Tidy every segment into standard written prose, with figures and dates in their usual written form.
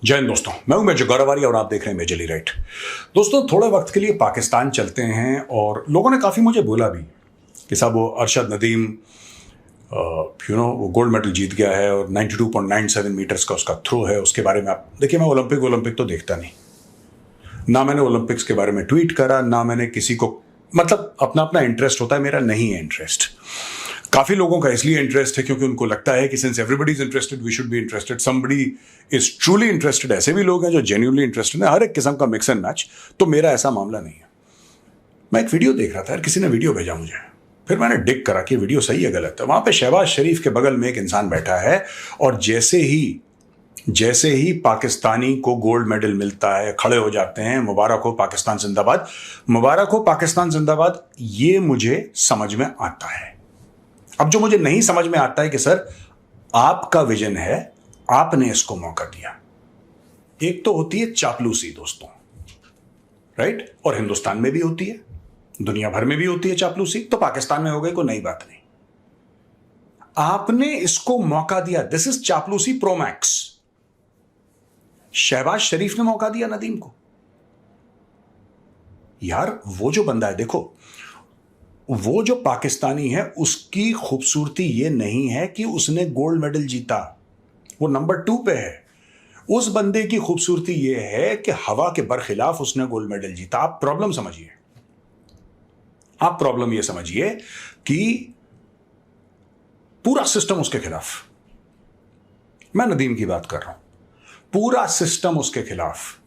जय हिंद दोस्तों, मैं हूं मेजर गौरवारी और आप देख रहे हैं मेजरली राइट। दोस्तों, थोड़े वक्त के लिए पाकिस्तान चलते हैं और लोगों ने काफ़ी मुझे बोला भी कि साहब वो अरशद नदीम वो गोल्ड मेडल जीत गया है और 92.97 मीटर्स का उसका थ्रो है, उसके बारे में आप देखिए। मैं ओलंपिक तो देखता नहीं, ना मैंने ओलंपिक्स के बारे में ट्वीट करा, ना मैंने किसी को, मतलब अपना अपना इंटरेस्ट होता है, मेरा नहीं है इंटरेस्ट। काफी लोगों का इसलिए इंटरेस्ट है क्योंकि उनको लगता है कि since everybody is interested we should be interested, somebody is truly interested. ऐसे भी लोग हैं जो जेन्युइनली इंटरेस्टेड है, हर एक किस्म का मिक्स एंड मैच। तो मेरा ऐसा मामला नहीं है। मैं एक वीडियो देख रहा था यार, किसी ने वीडियो भेजा मुझे, फिर मैंने डिग करा कि वीडियो सही है गलत है। वहां पे शहबाज शरीफ के बगल में एक इंसान बैठा है और जैसे ही पाकिस्तानी को गोल्ड मेडल मिलता है खड़े हो जाते हैं, मुबारक हो पाकिस्तान जिंदाबाद, मुबारक हो पाकिस्तान जिंदाबाद। ये मुझे समझ में आता है। अब जो मुझे नहीं समझ में आता है कि सर आपका विजन है, आपने इसको मौका दिया। एक तो होती है चापलूसी दोस्तों, राइट, और हिंदुस्तान में भी होती है, दुनिया भर में भी होती है चापलूसी। तो पाकिस्तान में हो गई, कोई नई बात नहीं। आपने इसको मौका दिया, दिस इज चापलूसी प्रो मैक्स। शहबाज शरीफ ने मौका दिया नदीम को। यार वो जो बंदा है, देखो, वो जो पाकिस्तानी है उसकी खूबसूरती ये नहीं है कि उसने गोल्ड मेडल जीता, वो नंबर 2 पे है। उस बंदे की खूबसूरती ये है कि हवा के बरखिलाफ उसने गोल्ड मेडल जीता। आप प्रॉब्लम समझिए, आप प्रॉब्लम ये समझिए कि पूरा सिस्टम उसके खिलाफ। मैं नदीम की बात कर रहा हूं, पूरा सिस्टम उसके खिलाफ।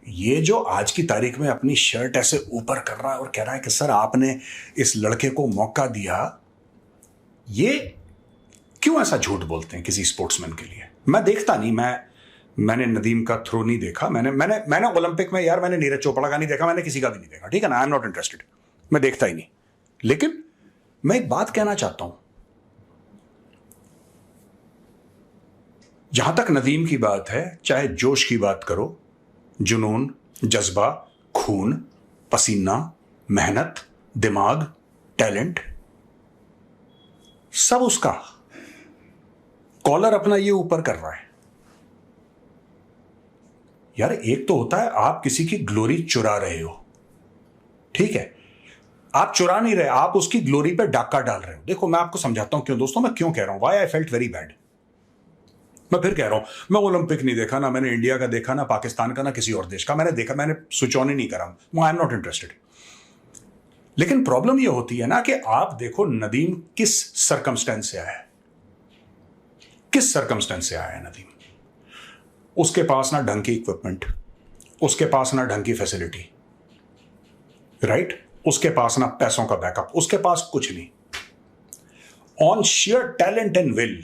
ये जो आज की तारीख में अपनी शर्ट ऐसे ऊपर कर रहा है और कह रहा है कि सर आपने इस लड़के को मौका दिया, ये क्यों ऐसा झूठ बोलते हैं किसी स्पोर्ट्समैन के लिए? मैं देखता नहीं, मैंने नदीम का थ्रो नहीं देखा। मैंने ओलंपिक में यार मैंने नीरज चोपड़ा का नहीं देखा, मैंने किसी का भी नहीं देखा, ठीक है ना। आई एम नॉट इंटरेस्टेड, मैं देखता ही नहीं। लेकिन मैं एक बात कहना चाहता हूं, जहां तक नदीम की बात है, चाहे जोश की बात करो, जुनून, जज्बा, खून, पसीना, मेहनत, दिमाग, टैलेंट, सब उसका। कॉलर अपना ये ऊपर कर रहा है। यार एक तो होता है आप किसी की ग्लोरी चुरा रहे हो, ठीक है, आप चुरा नहीं रहे, आप उसकी ग्लोरी पे डाका डाल रहे हो। देखो मैं आपको समझाता हूं क्यों दोस्तों, मैं क्यों कह रहा हूं, why I felt very bad. मैं फिर कह रहा हूं, मैं ओलंपिक नहीं देखा, ना मैंने इंडिया का देखा, ना पाकिस्तान का, ना किसी और देश का मैंने देखा, मैंने स्विच ऑन ही नहीं करा, आई एम नॉट इंटरेस्टेड। लेकिन प्रॉब्लम यह होती है ना कि आप देखो नदीम किस सरकमस्टेंस से आया है, किस सरकमस्टेंस से आया है नदीम। उसके पास ना ढंग की इक्विपमेंट, उसके पास ना ढंग की फैसिलिटी, राइट, उसके पास ना पैसों का बैकअप, उसके पास कुछ नहीं। On share talent and will,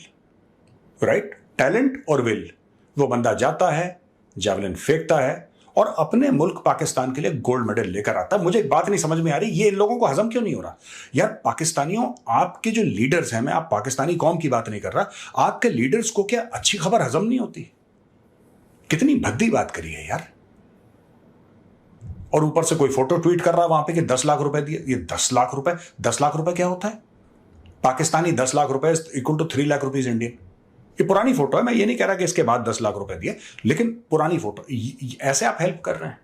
right, talent और विल, वो बंदा जाता है, जावलिन फेंकता है और अपने मुल्क पाकिस्तान के लिए गोल्ड मेडल लेकर आता है। मुझे एक बात नहीं समझ में आ रही, ये इन लोगों को हजम क्यों नहीं हो रहा। यार पाकिस्तानियों, आपके जो लीडर्स हैं, मैं आप पाकिस्तानी कौम की बात नहीं कर रहा, आपके लीडर्स को क्या अच्छी खबर हजम नहीं होती? कितनी भद्दी बात करी है यार। और ऊपर से कोई फोटो ट्वीट कर रहा है वहां पे कि 10 लाख रुपए दिए। ये 10 लाख रुपए, 10 लाख रुपए क्या होता है? पाकिस्तानी 10 लाख रुपए equal to 3 lakh rupees Indian. ये पुरानी फोटो है, मैं ये नहीं कह रहा कि इसके बाद 10 लाख रुपए दिए, लेकिन पुरानी फोटो। ऐसे आप हेल्प कर रहे हैं।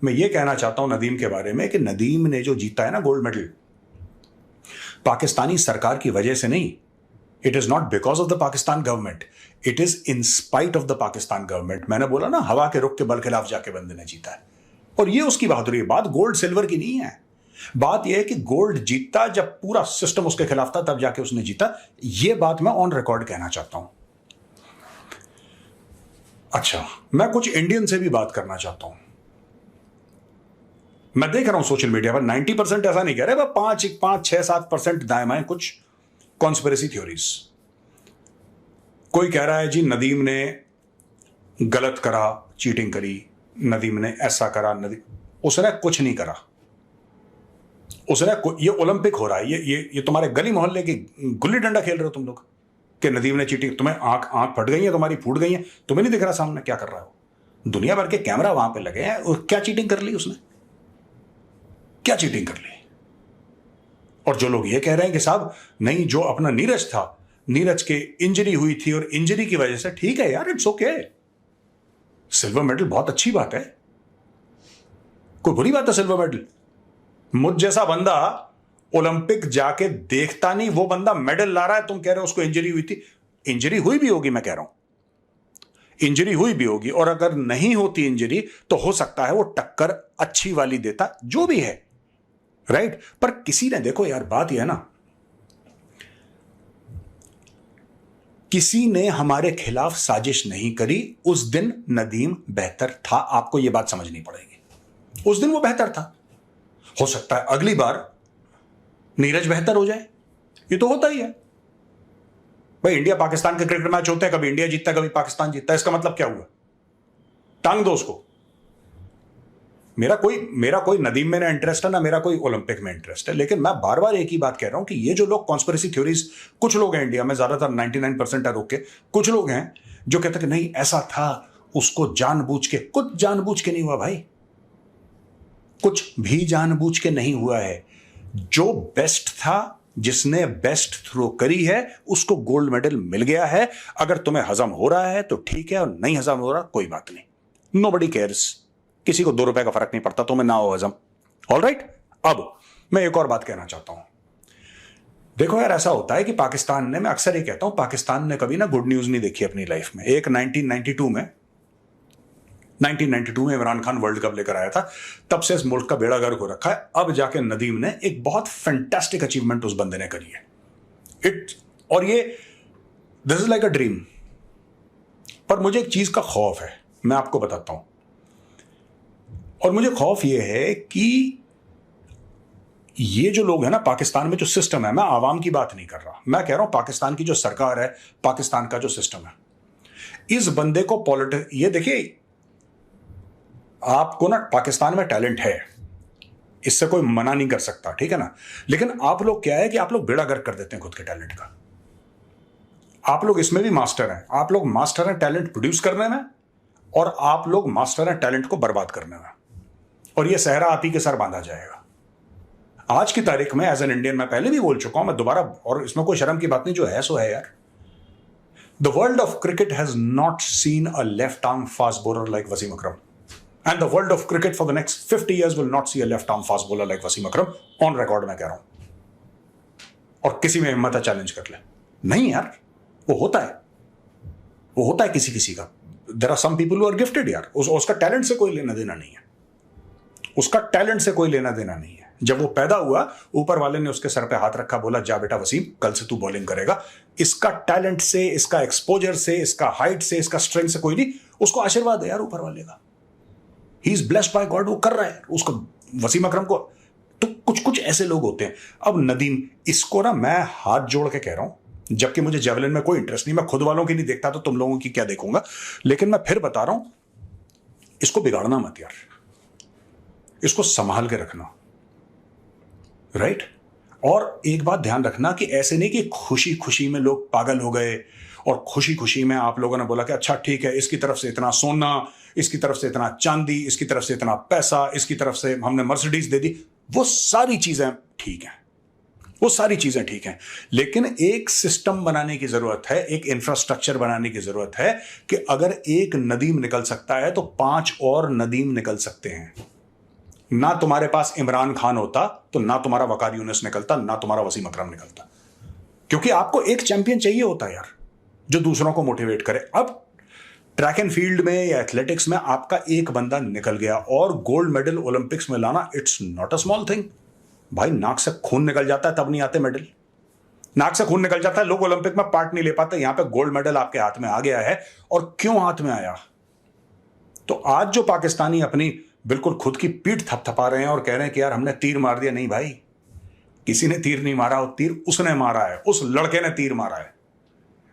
मैं ये कहना चाहता हूं नदीम के बारे में कि नदीम ने जो जीता है ना गोल्ड मेडल, पाकिस्तानी सरकार की वजह से नहीं। It is not because of the Pakistan government, it is in spite of the Pakistan government. मैंने बोला ना, हवा के रुख के बल खिलाफ जाके बंदे ने जीता है, और ये उसकी बहादुरी है। बात गोल्ड सिल्वर की नहीं है, बात यह है कि गोल्ड जीतता जब पूरा सिस्टम उसके खिलाफ था, तब जाके उसने जीता। यह बात मैं ऑन रिकॉर्ड कहना चाहता हूं। अच्छा, मैं कुछ इंडियन से भी बात करना चाहता हूं। मैं देख रहा हूं सोशल मीडिया पर 90% ऐसा नहीं कह रहे, 5, 6, 7% दाएं बाएं कुछ कॉन्स्पिरेसी थ्योरीज। कोई कह रहा है जी नदीम ने गलत करा, चीटिंग करी, नदीम ने ऐसा करा, उसने कुछ नहीं करा। उसने, ये ओलंपिक हो रहा है, ये तुम्हारे गली मोहल्ले की गुल्ली डंडा खेल रहे हो तुम लोग कि नदीम ने चीटिंग। तुम्हें आंख फट गई है, तुम्हारी फूट गई है, तुम्हें नहीं दिख रहा सामने क्या कर रहा हो? दुनिया भर के कैमरा वहां पे लगे हैं, और क्या चीटिंग कर ली उसने? क्या चीटिंग कर ली? और जो लोग ये कह रहे हैं कि साहब नहीं, जो अपना नीरज था, नीरज के इंजरी हुई थी और इंजरी की वजह से, ठीक है यार, इट्स ओके, सिल्वर मेडल बहुत अच्छी बात है, कोई बुरी बात है सिल्वर मेडल? मुझ जैसा बंदा ओलंपिक जाके देखता नहीं, वो बंदा मेडल ला रहा है, तुम कह रहे हो उसको इंजरी हुई थी। इंजरी हुई भी होगी, मैं कह रहा हूं इंजरी हुई भी होगी, और अगर नहीं होती इंजरी तो हो सकता है वो टक्कर अच्छी वाली देता, जो भी है, राइट। पर किसी ने, देखो यार बात यह है ना, किसी ने हमारे खिलाफ साजिश नहीं करी। उस दिन नदीम बेहतर था, आपको यह बात समझनी पड़ेगी। उस दिन वो बेहतर था। हो सकता है अगली बार नीरज बेहतर हो जाए, ये तो होता ही है भाई। इंडिया पाकिस्तान के क्रिकेट मैच होते हैं, कभी इंडिया जीतता है, कभी पाकिस्तान जीतता है। इसका मतलब क्या हुआ? टांग दो उसको। मेरा कोई नदीम में ना इंटरेस्ट है, ना मेरा कोई ओलंपिक में इंटरेस्ट है, लेकिन मैं बार बार एक ही बात कह रहा हूं कि ये जो लोग कॉन्स्पिरेसी थ्योरीज, कुछ लोग हैं इंडिया में, ज्यादातर 99% है रोक के, कुछ लोग हैं जो कहते हैं कि नहीं ऐसा था, उसको जानबूझ के, कुछ जानबूझ के नहीं हुआ भाई, कुछ भी जानबूझ के नहीं हुआ है। जो बेस्ट था, जिसने बेस्ट थ्रो करी है, उसको गोल्ड मेडल मिल गया है। अगर तुम्हें हजम हो रहा है तो ठीक है, और नहीं हजम हो रहा कोई बात नहीं, नोबडी केयर्स, किसी को 2 रुपए का फर्क नहीं पड़ता, तुम्हें ना हो हजम, ऑलराइट। अब मैं एक और बात कहना चाहता हूं। देखो यार, ऐसा होता है कि पाकिस्तान ने, मैं अक्सर ये कहता हूं, पाकिस्तान ने कभी ना गुड न्यूज नहीं देखी अपनी लाइफ में। एक 1992 में इमरान खान वर्ल्ड कप लेकर आया था, तब से इस मुल्क का बेड़ा गर्क हो रखा है। अब जाके नदीम ने एक बहुत फैंटास्टिक अचीवमेंट उस बंदे ने करी है, और ये this is like a dream. पर मुझे एक चीज का खौफ है, मैं आपको बताता हूं। और मुझे खौफ ये है कि ये जो लोग हैं ना, पाकिस्तान में जो सिस्टम है, मैं आवाम की बात नहीं कर रहा, मैं कह रहा हूं पाकिस्तान की जो सरकार है, पाकिस्तान का जो सिस्टम है, इस बंदे को ये देखिए, आपको ना पाकिस्तान में टैलेंट है, इससे कोई मना नहीं कर सकता, ठीक है ना। लेकिन आप लोग क्या है कि आप लोग बेड़ा गर्क कर देते हैं खुद के टैलेंट का। आप लोग इसमें भी मास्टर हैं, आप लोग मास्टर हैं टैलेंट प्रोड्यूस करने में, और आप लोग मास्टर हैं टैलेंट को बर्बाद करने में। और ये सहरा आप ही के सर बांधा जाएगा। आज की तारीख में एज एन इंडियन, मैं पहले भी बोल चुका हूं, मैं दोबारा, और इसमें कोई शर्म की बात नहीं, जो है सो है यार। The world of cricket has not seen a left arm fast bowler like Wasim Akram, and the world of cricket for the next 50 years will not see a left arm fast bowler like Wasim Akram, on record मैं कह रहा हूं। और किसी में हिम्मत है challenge कर ले, नहीं यार, वो होता है किसी किसी का। There are some people who are gifted यार, उसका टैलेंट से कोई लेना देना नहीं है, उसका टैलेंट से कोई लेना देना नहीं है। जब वो पैदा हुआ, ऊपर वाले ने उसके सर पे हाथ रखा, बोला जा बेटा वसीम, कल से तू बॉलिंग करेगा। इसका टैलेंट से, इसका एक्सपोजर से, इसका हाइट से, इसका स्ट्रेंथ से कोई नहीं, उसको आशीर्वाद है यार ऊपर वाले का। He is blessed by God, वो कर रहा है उसको, वसीम अकरम को। तो कुछ ऐसे लोग होते हैं। अब नदीम, इसको ना मैं हाथ जोड़ के कह रहा हूं, जबकि मुझे जेवलिन में कोई इंटरेस्ट नहीं, मैं खुद वालों की नहीं देखता, तो तुम लोगों की क्या देखूंगा, लेकिन मैं फिर बता रहा हूं, इसको बिगाड़ना मत यार, इसको संभाल के रखना, राइट। और एक बात ध्यान रखना कि ऐसे नहीं कि खुशी खुशी में लोग पागल हो गए, और खुशी खुशी में आप लोगों ने बोला कि अच्छा ठीक है, इसकी तरफ से इतना सोना, इसकी तरफ से इतना चांदी, इसकी तरफ से इतना पैसा, इसकी तरफ से हमने मर्सिडीज दे दी। वो सारी चीजें ठीक हैं, वो सारी चीजें ठीक हैं, लेकिन एक सिस्टम बनाने की जरूरत है, एक इंफ्रास्ट्रक्चर बनाने की जरूरत है कि अगर एक नदीम निकल सकता है तो 5 और नदीम निकल सकते हैं। ना तुम्हारे पास इमरान खान होता तो ना तुम्हारा वकार यूनिस निकलता, ना तुम्हारा वसीम अकरम निकलता, क्योंकि आपको एक चैंपियन चाहिए होता है यार, जो दूसरों को मोटिवेट करे। अब ट्रैक एंड फील्ड में या एथलेटिक्स में आपका एक बंदा निकल गया, और गोल्ड मेडल ओलंपिक्स में लाना, it's not a small thing भाई। नाक से खून निकल जाता है तब नहीं आते मेडल, नाक से खून निकल जाता है, लोग ओलंपिक में पार्ट नहीं ले पाते। यहां पे गोल्ड मेडल आपके हाथ में आ गया है, और क्यों हाथ में आया? तो आज जो पाकिस्तानी अपनी बिल्कुल खुद की पीठ थपथपा रहे हैं और कह रहे हैं कि यार हमने तीर मार दिया, नहीं भाई, किसी ने तीर नहीं मारा, वो तीर उसने मारा है, उस लड़के ने तीर मारा है,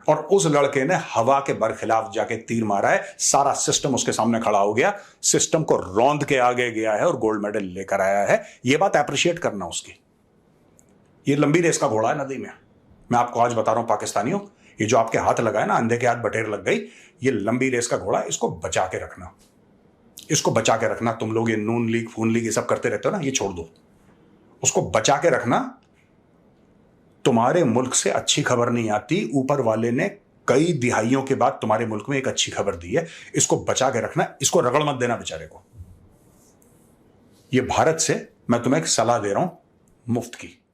और उस लड़के ने हवा के बरखिलाफ जाके तीर मारा है। सारा सिस्टम उसके सामने खड़ा हो गया, सिस्टम को रौंद के आगे गया है और गोल्ड मेडल लेकर आया है। यह बात अप्रिशिएट करना उसकी। ये लंबी रेस का घोड़ा है नदी में, मैं आपको आज बता रहा हूं पाकिस्तानियों, ये जो आपके हाथ लगा है ना, अंधे के हाथ बटेर लग गई, ये लंबी रेस का घोड़ा, इसको बचा के रखना, इसको बचा के रखना। तुम लोग ये नून लीग खून लीग ये सब करते रहते हो ना, ये छोड़ दो, उसको बचा के रखना। तुम्हारे मुल्क से अच्छी खबर नहीं आती, ऊपर वाले ने कई दिहाइयों के बाद तुम्हारे मुल्क में एक अच्छी खबर दी है, इसको बचा के रखना, इसको रगड़ मत देना बेचारे को। ये भारत से मैं तुम्हें एक सलाह दे रहा हूं, मुफ्त की।